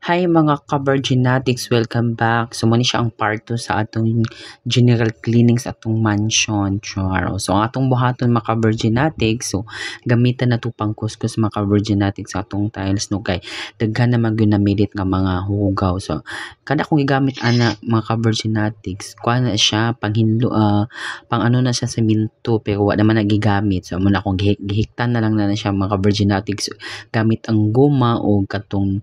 Hi mga ka-Virginatics, welcome back. So muna siya ang part 2 sa atong general cleaning sa atong mansion. Char. So ang atong buhaton mga ka-Virginatics, so gamitan na to pang kuskus mga ka-Virginatics sa atong tiles no kay daghan na mag ginamilit nga mga hugaw. So kada kong gigamit ana mga ka-Virginatics, kuha na siya pang ano na siya sa minto pero wa naman nagigamit. So muna akong gihiktan na lang na siya mga ka-Virginatics gamit ang guma o katong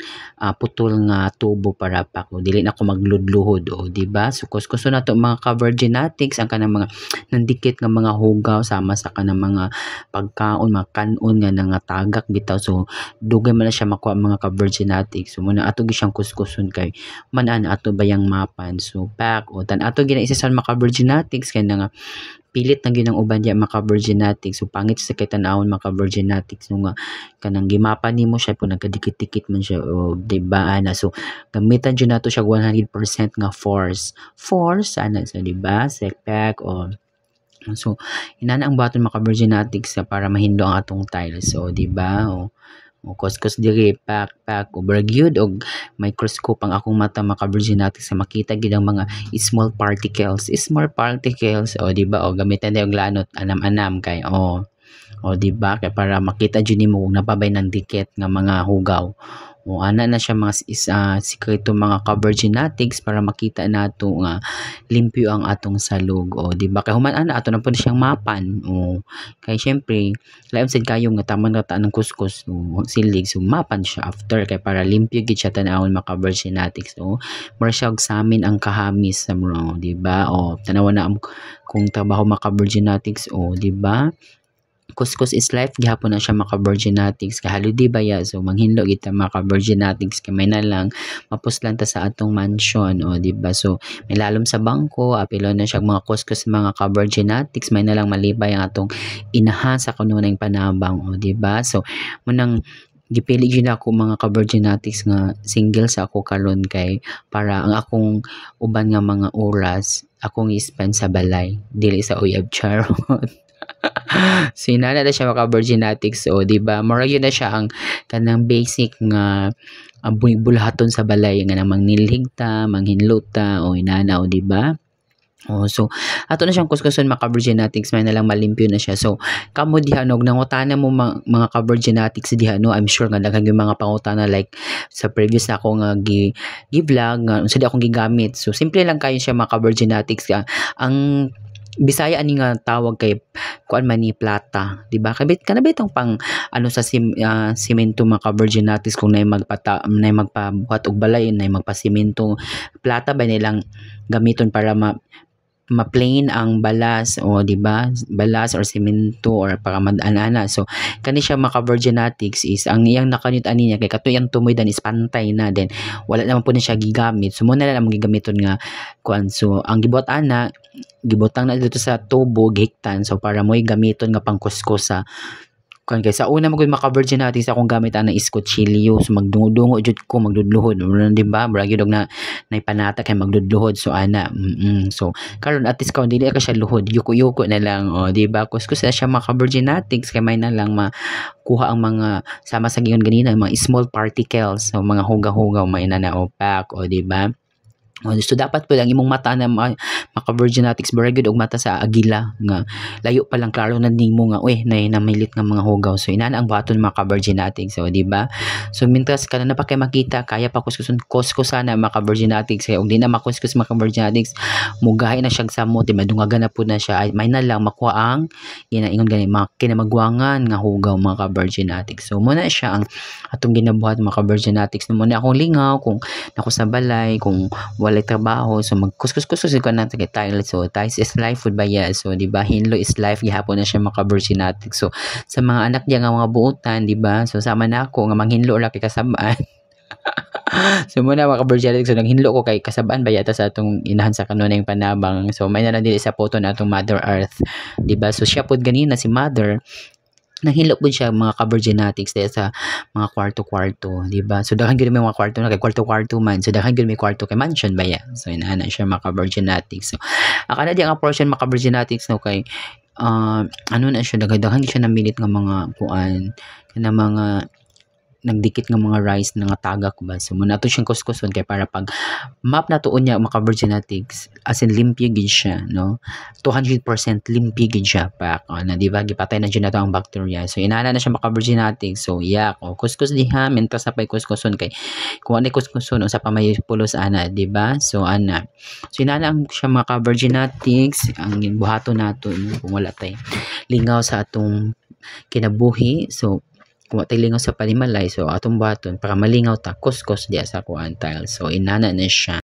putol nga tubo para pa ko dili na ko magludluhod o di ba so kuskuso na to mga ka-Virginatics ang kanang mga nandikit nga mga hugaw sama sa kanang mga pagkaon mga kanon nga nangatagak bitaw so dugay man na siya makuha mga ka-Virginatics so muna ato gi siyang kuskuson kay manan ato bayang mapan so pack o tan ato gina isa sa mga ka-Virginatics kay nga pilit na ginang uban diya mga ka-Virginatics so pangit sa kay tan-awon mga ka-Virginatics no nga kanang gimapan nimo siya po nagkadikit-dikit man siya o di ba ana so gamitan jud nato siya 100% nga force ana so di ba setback o so inana ang baton mga ka-Virginatics sa para mahindo ang atong tiles so di ba o kuskus diri pak o bragyud og microscope ang akong mata mga ka-Virginatics sa makita gid ang mga small particles o di ba o gamitan day og lanot anam-anam kay o di ba kay para makita jud nimo kung napabay ng dikit nga mga hugaw o ana na siya mga sikreto mga ka-Virginatics para makita nato nga limpyo ang atong salog o di ba kay human ana ato na pud siyang mapan o kay syempre layon sad kayo nga tama na ta ng kuskus o silig so mapan siya after kay para limpyo gid siya tan-awon mga ka-Virginatics o mura siya og sa amin ang kahamis sa mo di ba o tanawan na kung trabaho mga ka-Virginatics o di ba kuskus is life gihapon na siya mga ka-Virginatics kahaludi ba ya so manghinlo kita mga ka-Virginatics kamay na lang mapuslan ta sa atong mansion o di ba so may lalom sa bangko apilo na siya mga kuskus mga ka-Virginatics may na lang malibay ang atong inahan sa kanunay panabang o di ba so munang gipili gyud ako mga ka-Virginatics nga single sa ako karon kay para ang akong uban nga mga oras akong i-spend sa balay dili sa uyab charot. So inana na siya maka Virginatics o di ba mura yun na siya ang kanang basic nga bulhaton sa balay nga namang nilhigta manghinluta o inana o di ba oh so ato na siyang kuskuson maka Virginatics may na lang malimpyo na siya so kamo diha nog nangutana mo mga ka Virginatics diha no I'm sure nga daghang yung mga pangutana like sa previous na ako nga gi-vlog nga unsa di akong gigamit so simple lang kayo siya mga ka Virginatics ang Bisaya ani nga tawag kay kuan man ni plata, di ba? Kabit kanabit ang pang ano sa semento mga ka-Virginatics kung nay magpabuhat og balay, nay magpasemento. Plata ba nilang gamiton para ma-plain ang balas o di ba balas or semento or para madanana so kani siya maka Virginatics is ang iyang nakanyut ani niya kay katuyang tumoy dan is pantay na then wala naman po na siya gigamit so mo na lang gigamiton nga kuan so ang gibuhat ana gibutang na dito sa tubo gihiktan so para mo'y gamiton nga pangkuskus sa kan kay sa una magud maka Virginatics akong gamit ana is kutsilyo so magdungo-dungo jud ko magdudluhod di ba brag yun na naipanata kay magdudluhod so ana so karon at least karon dili ka siya luhod yuko-yuko na lang o di ba kuskus na siya maka Virginatics kay may na lang makuha ang mga sama sa giyon ganina mga small particles so mga hugaw-hugaw may na opak o di ba so dapat po lang imong mata na maka Virginatics very good og mata sa agila nga layo pa lang klaro na nimo nga nay namilit nga mga hugaw so inana ang baton maka Virginatics so di ba so mintas kana na pa kay makita kaya pa kuskusan na maka Virginatics kay og di na makuskus maka Virginatics mugahay na siya sa mo di madungagan na po na siya ay may na lang makuha ang ingon gani kinamagwangan nga hugaw maka Virginatics so muna siya ang atong ginabuhat maka Virginatics no muna akong lingaw kung nako sa balay kung walay trabaho so magkuskus-kuskus ko na tiles so tiles is life food ba ya so di ba hinlo is life gihapon na siya maka Virginatics so sa mga anak niya nga mga buotan di ba so sama na ako nga manghinlo ra kay kasabaan so muna maka Virginatics so naghinlo ko kay kasabaan ba yata sa atong inahan sa kanunay panabang so may na dili sa photo na atong Mother Earth di ba so siya pud ganina si Mother nahilo po siya mga ka-Virginatics dahil sa mga kwarto-kwarto, di ba? So daghan gyud may mga kwarto na kay kwarto-kwarto man. So daghan gyud may kwarto kay mansion ba ya? So inana siya mga ka-Virginatics. So akala di ang portion mga ka-Virginatics no kay ano na siya daghan siya namilit nga mga kuan kana mga nagdikit nga mga rice nga tagak ba, so muna to siyang kuskuson kay para pag map na tuon niya maka-virginatics, as in limpyo gid siya, no, 200% limpyo gid siya pa na di ba gipatay na dyan na to ang bacteria, so inana na siya maka-virginatics, so yak o kuskus diha mentas sa pay kuskuson kay kung ano kuskuson sa pa may pulos ana, di ba, so ana, so inana ang siya maka-virginatics ang buhaton nato kung wala tay lingaw sa atong kinabuhi, so kung watay lingaw sa panimalay, so atong buhaton para malingaw ta kuskus diya sa kuan tile, so inana na siya.